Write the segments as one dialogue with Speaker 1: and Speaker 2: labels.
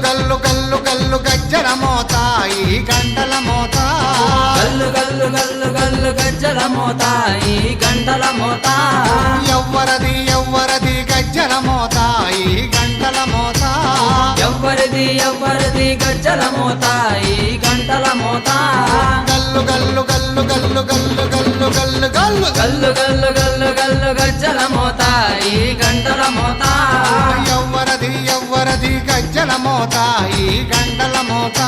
Speaker 1: గల్లు గల్లు గల్లు గజ్జల మోత ఈ గంటల మోత
Speaker 2: గల్లు గల్లు గల్లు గల్లు గజ్జల మోత ఈ గంటల మోత
Speaker 1: ఎవ్వరది ఎవ్వరది గజ్జల మోత ఈ గంటల మోత
Speaker 2: ఎవ్వరిది ఎవ్వరిది గజ్జల మోత ఈ గంటల మోత
Speaker 1: గల్లు గల్లు గల్లు గల్లు గల్లు గల్లు గల్లు గల్లు
Speaker 2: గల్లు గల్లు గల్లు గల్లు గజ్జల మోత ఈ గంటల మోత
Speaker 1: ఎవ్వరది ఎవ్వరది గజ్జల మోత ఈ గంటల మోత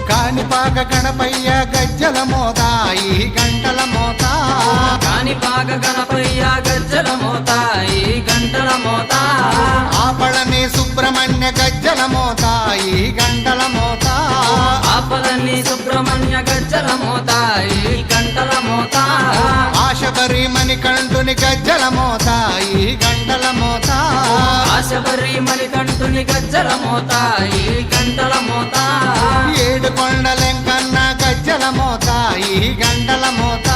Speaker 1: కాణిపాక గణపయ్య గజ్జల మోత ఈ గంటల మోత
Speaker 2: కాణిపాక గణపయ్య గజ్జల మోత ఈ గంటల మోత
Speaker 1: ఆపళని సుబ్రహ్మణ్య గజ్జల మోత ఈ గంటల మోత
Speaker 2: ఆపలన్ని సుబ్రహ్మణ్య గజ్జల మోత ఈ గంటల మోత
Speaker 1: ఆశబరి మణికంఠుని గజ్జల మోత ఈ గంటల మోత
Speaker 2: ఆశబరి మణికంఠుని గజ్జల మోత ఈ గంటల మోత
Speaker 1: ఏడు కొండలెంకన్న గజ్జల మోత ఈ గంటల మోత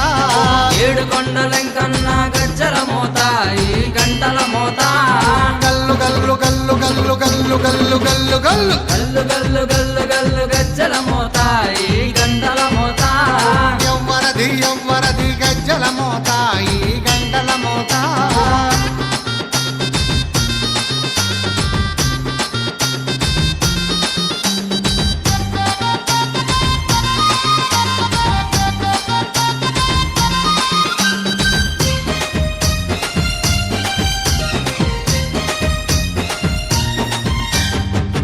Speaker 2: ఏడు కొండలెంకన్న గజ్జల మోత ఈ గంటల మోత
Speaker 1: గల్లు గల్లు గల్లు గల్లు గల్లు గల్లు గల్లు గల్లు
Speaker 2: గల్లు గల్లు గల్లు గల్లు గజ్జల మోత ఈ గంటల మోత
Speaker 1: ఎవ్వరది ఎవ్వరది గజ్జల మోత ఈ గంటల మోత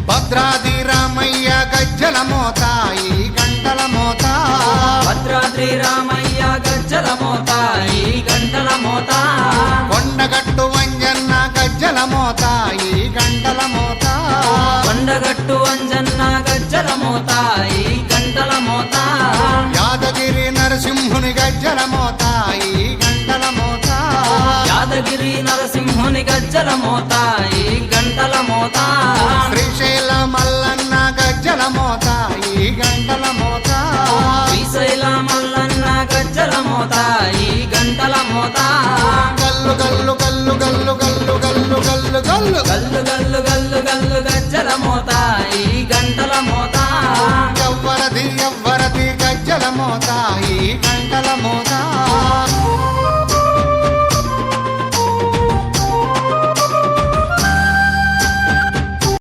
Speaker 1: భద్రాది రామయ్య గజ్జల మోత ఈ గంటల మోత
Speaker 2: భద్రాద్రి రామయ్య గజ్జల మోత ఈ గంటల మోత
Speaker 1: కొండగట్టు వంజన్న గజ్జల మోత ఈ గంటల మోత
Speaker 2: కొండగట్టు అంజన్న గజ్జల మోత ఈ గంటల మోత
Speaker 1: యాదగిరి నరసింహుని గజ్జల మోత ఈ గంటల మోత
Speaker 2: యాదగిరి నరసింహుని గజ్జల మోత ఈ గంటల మోత
Speaker 1: శ్రీశైల మల్లన్న గజ్జల మోత ఈ గంటల మోత
Speaker 2: శ్రీశైల మల్లన్న గజ్జల మోత ఈ గంటల మోత
Speaker 1: గల్లు గల్లు గల్లు గల్లు గల్లు గల్లు గల్లు గల్లు
Speaker 2: గల్లు గల్లు గల్లు గల్లు గజ్జల మోత ఈ గంటల మోత
Speaker 1: ఎవ్వరది ఎవ్వరది గజ్జల మోత ఈ